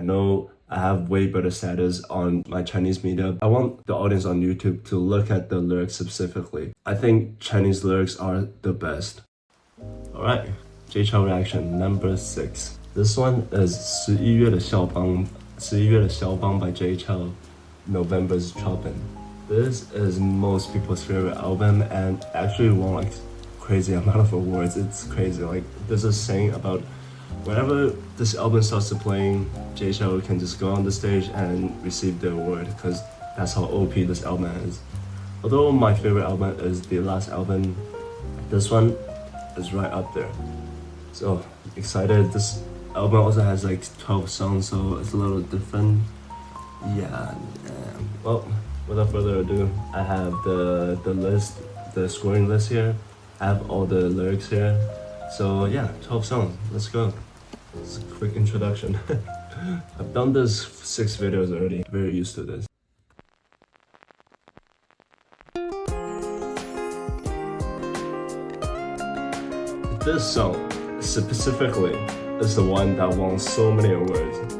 know I have way better status on my Chinese media. I want the audience on YouTube to look at the lyrics specifically. I think Chinese lyrics are the best. Alright, Chou reaction number 6. This one is 11月的肖邦 by Chou, November's Chopin. This is most people's favorite album and actually won like crazy amount of awards. It's crazy. Like there's a saying about whenever this album starts to playing, Chou can just go on the stage and receive the award because that's how OP this album is. Although my favorite album is the last album, this one is right up there. So excited. This album also has like 12 songs, so it's a little different. Yeah. Well, without further ado, I have the list, the scoring list here. I have all the lyrics here. So yeah, 12 songs. Let's go. It's a quick introduction. I've done this 6 videos already. Very used to this. This song specifically is the one that won so many awards.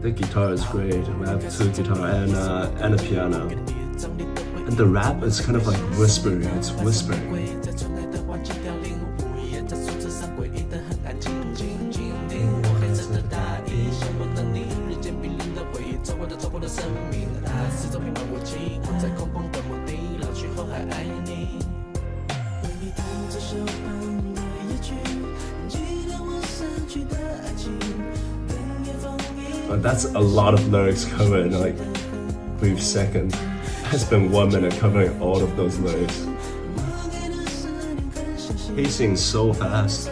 The guitar is great. We have 2 guitar and a piano. And the rap is kind of like whispering. It's whispering. That's a lot of lyrics covered in like a brief second. I spent 1 minute covering all of those lyrics. He sings so fast.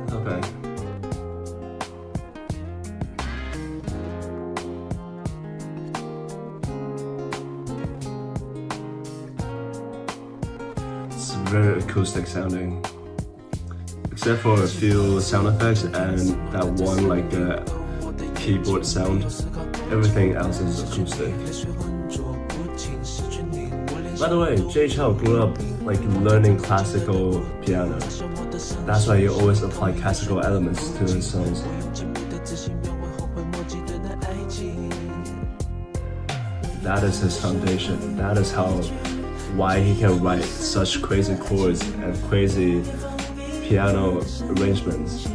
Okay. It's very acoustic sounding, except for a few sound effects and that one like keyboard sound. Everything else is acoustic. By the way, Chou grew up like learning classical piano. That's why he always applied classical elements to his songs. That is his foundation. That is why he can write such crazy chords and crazy piano arrangements.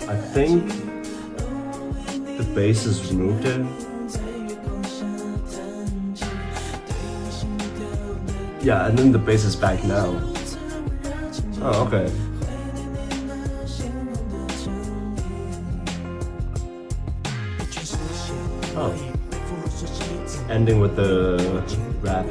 I think the bass is removed here. Yeah, and then the bass is back now. Oh, okay. Oh. Ending with the rap.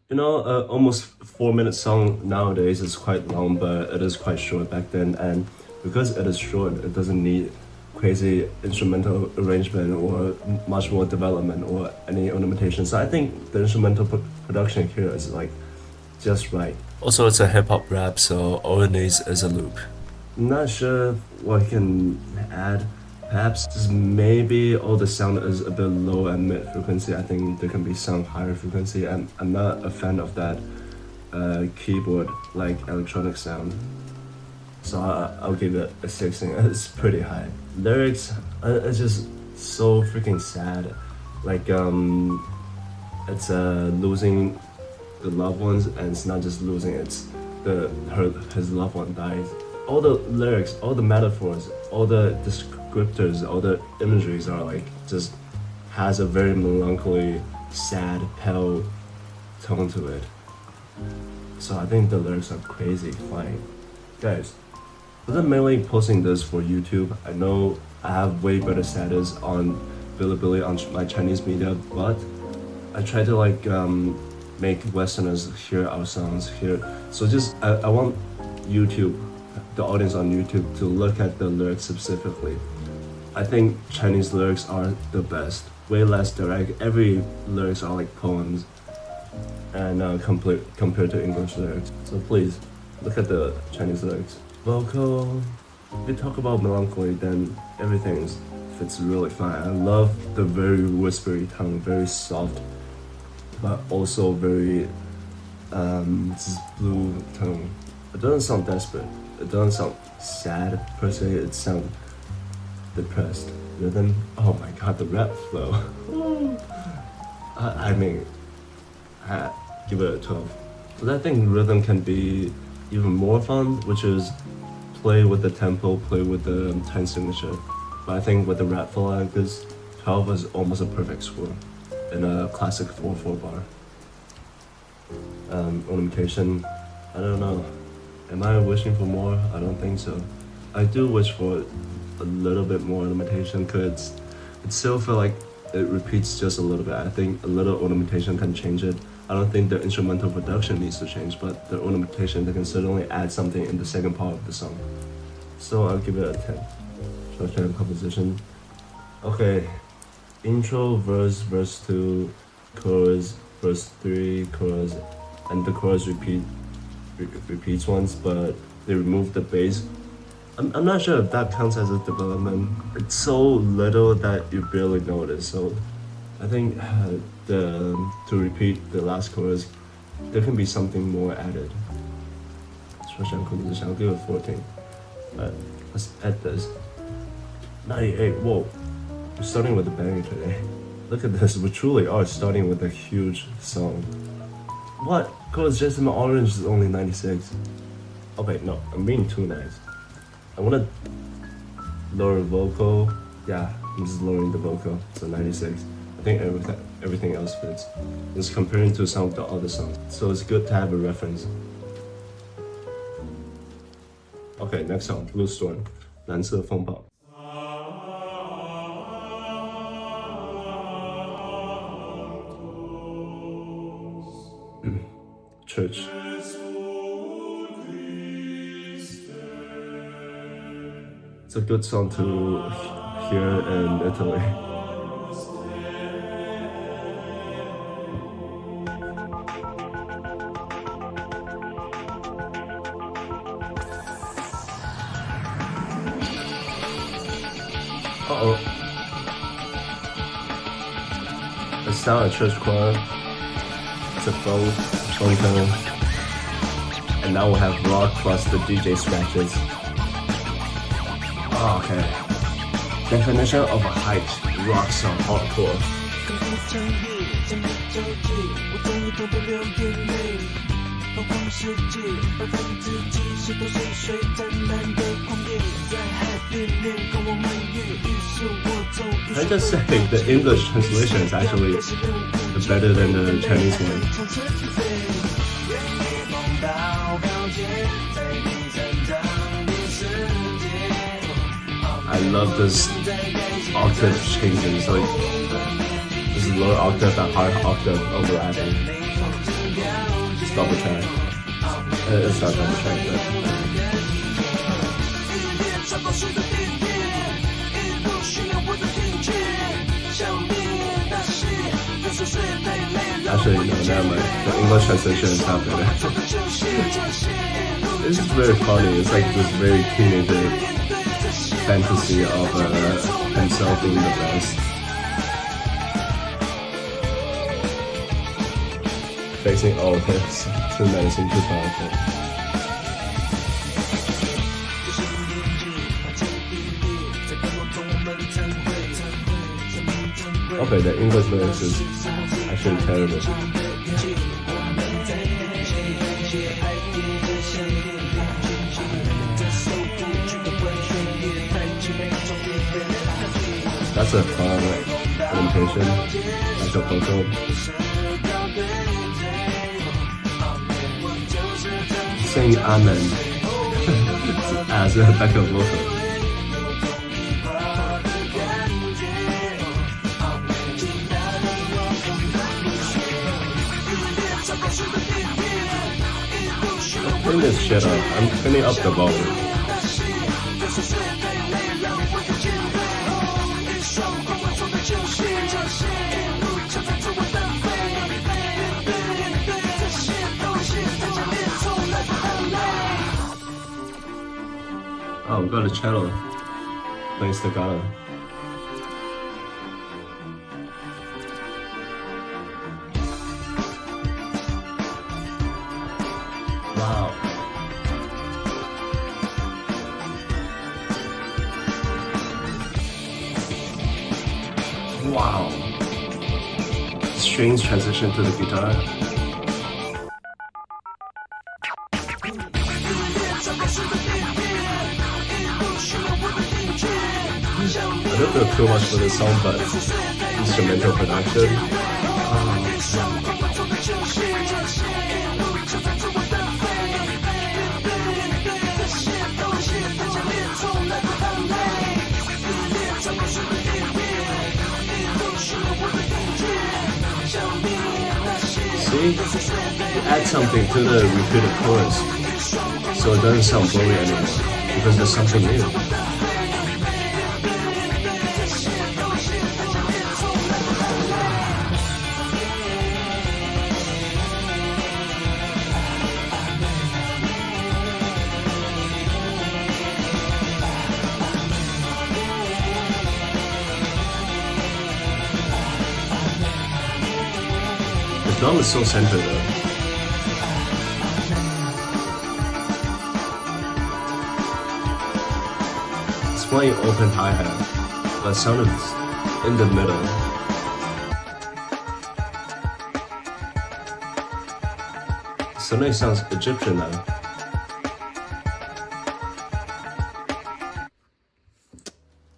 You know, almost 4-minute song nowadays is quite long, but it is quite short back then, and because it is short, it doesn't need crazy instrumental arrangement or much more development or any ornamentation. So I think the instrumental production here is like just right. Also, it's a hip hop rap, so all it needs is a loop. I'm not sure what I can add. Perhaps just maybe all the sound is a bit low and mid frequency. I think there can be some higher frequency, and I'm not a fan of that keyboard like electronic sound. So I'll give it a 16. It's pretty high. Lyrics, it's just so freaking sad. Like it's losing the loved ones, and it's not just losing. It's his loved one dies. All the lyrics, all the metaphors, all the descriptors, all the imageries are like just has a very melancholy, sad, pale tone to it. So I think the lyrics are crazy fine. Guys, I'm mainly posting this for YouTube. I know I have way better status on Bilibili on my Chinese media, but I try to like make Westerners hear our songs here. So just I want YouTube, the audience on YouTube, to look at the lyrics specifically. I think Chinese lyrics are the best. Way less direct. Every lyrics are like poems, and compared to English lyrics. So please look at the Chinese lyrics. Vocal. If you talk about melancholy, then everything fits really fine. I love the very whispery tone, very soft, but also very blue tone. It doesn't sound desperate. It doesn't sound sad per se. It sounds depressed. Rhythm. Oh my god, the rap flow. I mean, give it a 12. But I think rhythm can be even more fun, which is play with the tempo, play with the time signature. But I think with the rap flow like this, 12 is almost a perfect score in a classic 4/4 bar. Ornamentation, I don't know. Am I wishing for more? I don't think so. I do wish for a little bit more ornamentation, because it still feel like it repeats just a little bit. I think a little ornamentation can change it. I don't think the instrumental production needs to change, but the ornamentation, they can certainly add something in the second part of the song. So I'll give it a 10. Structure and composition. Okay, intro, verse 2, chorus, verse 3, chorus, and the chorus repeats once, but they remove the bass. I'm not sure if that counts as a development. It's so little that you barely notice. So I think to repeat the last chorus, there can be something more added. Structure and composition, I'll give it 14. Let's add this. 98. Whoa, we're starting with a banger today. Look at this. We truly are starting with a huge song. What? Cause Jasmine Orange is only 96. Okay, no, I'm being too nice. I wanna lower vocal. Yeah, I'm just lowering the vocal. So 96. I think everything else fits. It's comparing to some of the other songs, so it's good to have a reference. Okay, next song, Blue Storm, 蓝色风暴. Church. It's a good song to hear in Italy. Uh-oh. It's not a church choir. It's a phone tone. And now we have rock plus the DJ scratches. Oh, okay. Definition of a hyped rock song, hardcore. I just say the English translation is actually better than the Chinese one. I love this octave changing. It's like this is lower octave and higher octave overlapping. It's double track. It's not double track, but Actually, no, never mind. The English translation is not better. It's just very funny. It's like this very teenager fantasy of himself being the best. Facing all of this, too menacing, too powerful. Okay, the English lyrics is actually terrible. That's a fun imitation, like a vocal. Saying amen as a backup vocal. Turn this shit up. I'm turning up the volume. Oh, we got a cello playing staccato. Wow. Wow. Strings transition to the guitar. I don't know too much for this song, but instrumental production. See? You add something to the repeated chorus, so it doesn't sound blurry anymore, because there's something new. The drum is so centered though. It's playing open hi-hat, but it sounded in the middle. Suddenly it sounds Egyptian now.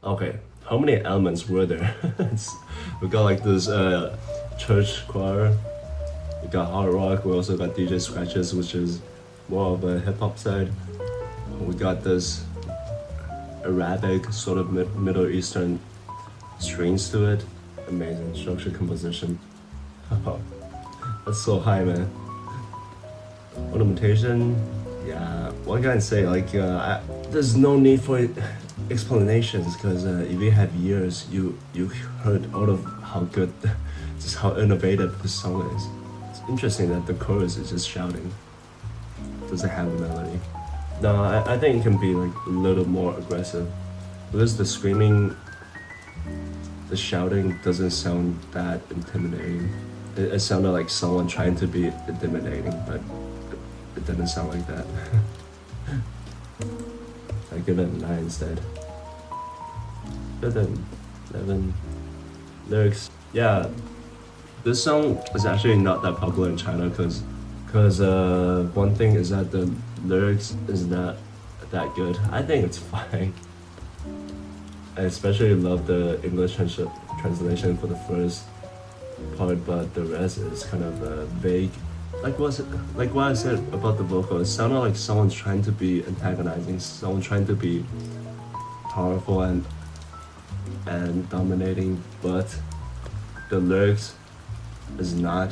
Okay, how many elements were there? We got like this church choir. We got hard rock, we also got DJ scratches, which is more of a hip-hop side. We got this Arabic, sort of Middle Eastern strings to it. Amazing structure composition. That's so high, man. Ornamentation, yeah, what can I say? Like, there's no need for explanations, because if you have ears, you heard all of how good, just how innovative this song is. Interesting that the chorus is just shouting. Doesn't have a melody. No, I think it can be like a little more aggressive. Because the screaming, the shouting doesn't sound that intimidating. It sounded like someone trying to be intimidating, but it didn't sound like that. I give it a 9 instead. But then 11 lyrics. Yeah. This song is actually not that popular in China because one thing is that the lyrics is not that good. I think it's fine. I especially love the English translation for the first part, but the rest is kind of vague. Like what I said about the vocal, it sounded like someone's trying to be antagonizing, someone trying to be powerful and dominating, but the lyrics is not.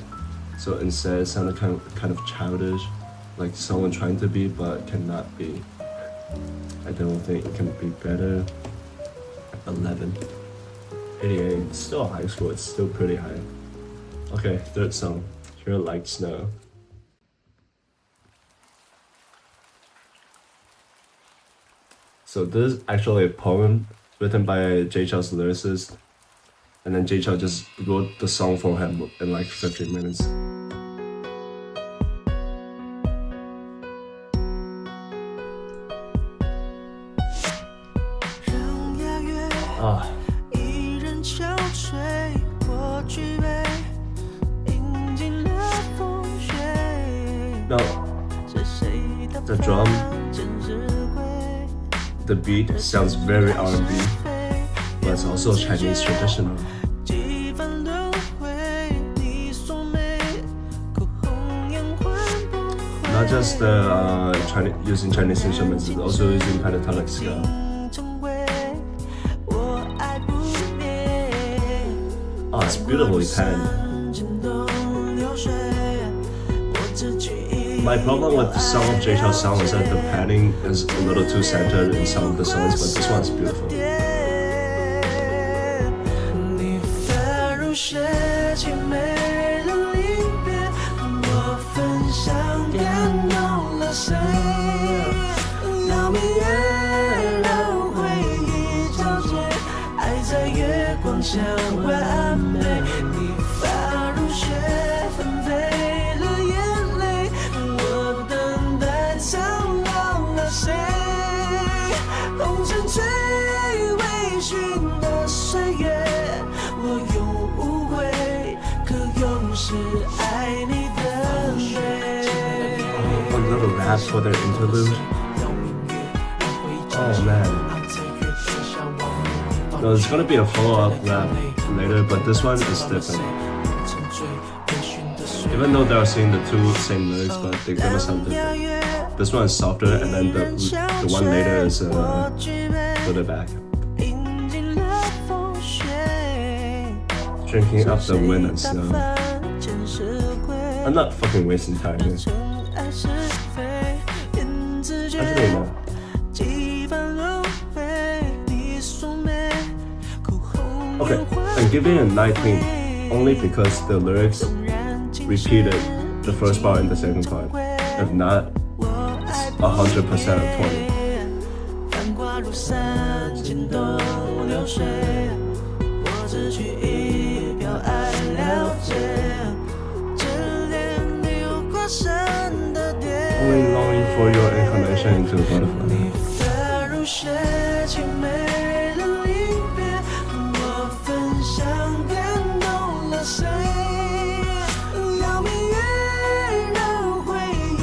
So instead it sounded kind of childish, like someone trying to be but cannot be. I don't think it can be better. 11. 88. It's still a high score, it's still pretty high. Okay, third song. Here Like Snow. So this is actually a poem written by Jay Chou's lyricist, and then Jay Chou just wrote the song for him in like 15 minutes. Ah. No, the drum, the beat sounds very R&B, but it's also Chinese traditional. Not just using Chinese instruments, it's also using pentatonic scale. Oh, it's beautifully panned. My problem with some of Jay Chou's songs is that the panning is a little too centered in some of the songs, but this one's beautiful. A little rap for their interlude. Oh man. No, there's gonna be a follow-up rap later, but this one is different. Even though they're saying the two same lyrics, but they're gonna sound different. This one is softer, and then the one later is further back. Drinking up the wind and snow. I'm not fucking wasting time here. Actually, no. Okay, I'm giving it a 19 only because the lyrics repeated the first part and the second part. If not, it's 100% of 20. Only longing for your incarnation into a butterfly.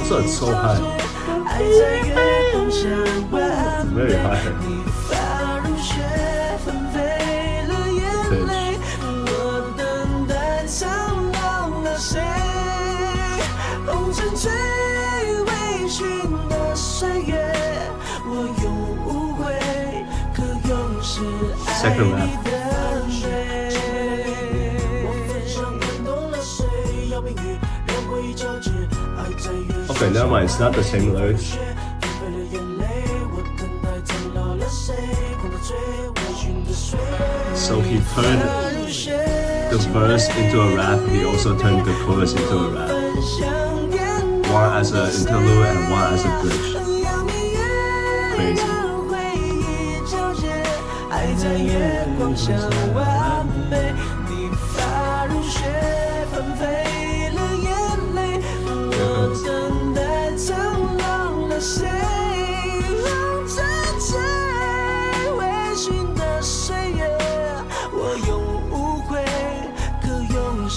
So it's so high. It's very high. Pitch. Second rap. Okay, never mind, it's not the same lyrics. So he turned the verse into a rap, he also turned the chorus into a rap. One as an interlude and one as a bridge. Crazy.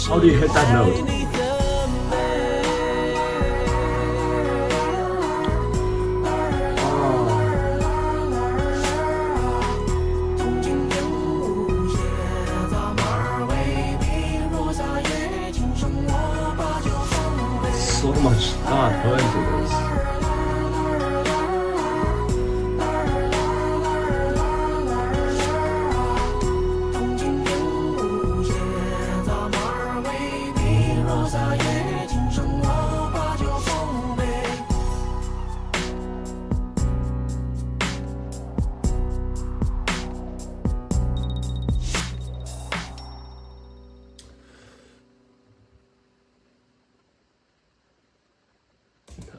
How do you hit that note? So much thought put into this.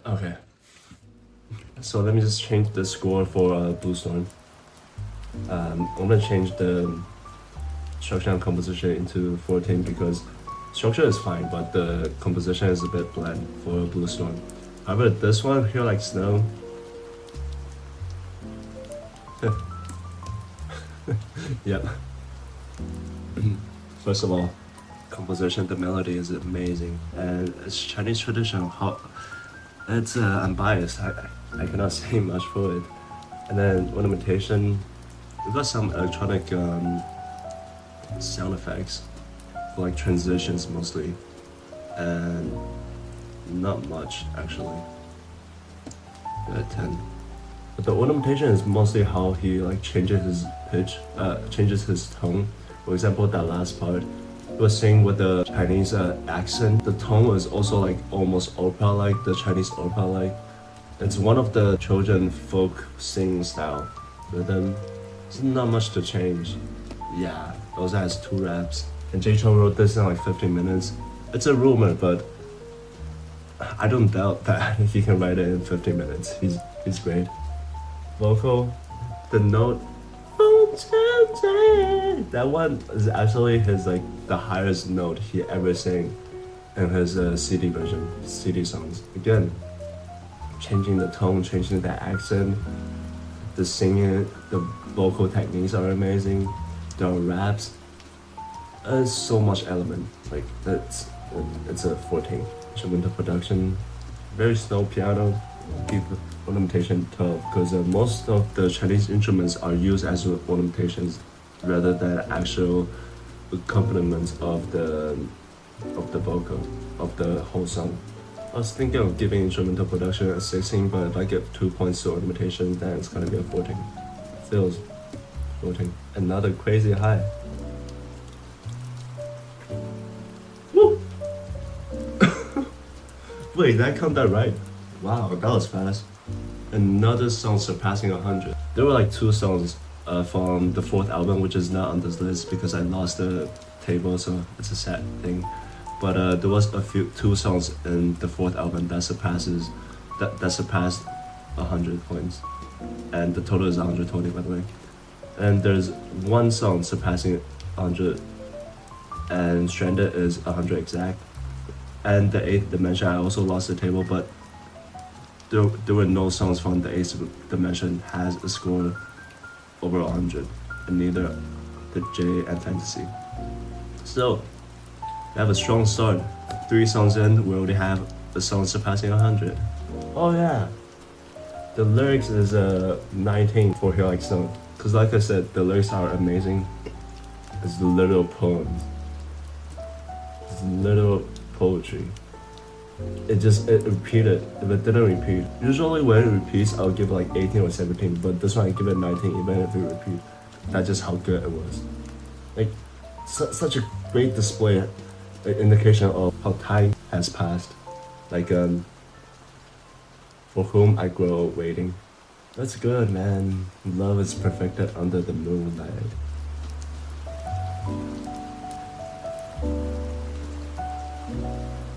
Okay. So let me just change the score for Blue Storm. I'm gonna change the structure and composition into 14 because structure is fine, but the composition is a bit bland for Blue Storm. However, this one here like snow. Yep. First of all, composition, the melody is amazing, and it's Chinese tradition. How it's unbiased. I cannot say much for it. And then ornamentation, we got some electronic sound effects, like transitions mostly, and not much actually. 10. But the ornamentation is mostly how he like changes his pitch, changes his tone. For example, that last part, he was singing with the Chinese accent. The tone was also like almost opera-like, the Chinese opera-like. It's one of the children folk singing style. Rhythm, there's not much to change. Yeah, it also has 2 raps. And Chou wrote this in like 15 minutes. It's a rumor, but I don't doubt that he can write it in 15 minutes. He's great. Vocal, the note, that one is actually his like the highest note he ever sang in his CD version, CD songs. Again, changing the tone, changing the accent, the singing, the vocal techniques are amazing. The raps, there's so much element. Like it's a 14. Instrumental production, very slow piano, keep ornamentation 12 because most of the Chinese instruments are used as ornamentations rather than actual accompaniments of the vocal of the whole song. I was thinking of giving instrumental production a 16, but if I give 2 points to ornamentation, then it's gonna be a 14. Feels 14. Another crazy high. Woo! Wait, did I count that right? Wow, that was fast. Another song surpassing 100. There were like 2 songs from the 4th album, which is not on this list because I lost the table, so it's a sad thing. But there was 2 songs in the 4th album that surpassed 100 points, and the total is 120 by the way. And there's 1 song surpassing 100, and Stranded is 100 exact. And the 8th dimension, I also lost the table, but there were no songs from the 8th dimension has a score over 100, and neither the J and Fantasy. So, we have a strong start. 3 songs in, we already have a song surpassing 100. Oh yeah, the lyrics is 19 for Here Like Snow. Cause like I said, the lyrics are amazing. It's literal poems. It's literal poetry. It repeated. If it didn't repeat, usually when it repeats, I'll give like 18 or 17. But this one I give it 19, even if it repeat. That's just how good it was. Like such a great display, an indication of how time has passed. Like for whom I grow waiting. That's good, man. Love is perfected under the moonlight.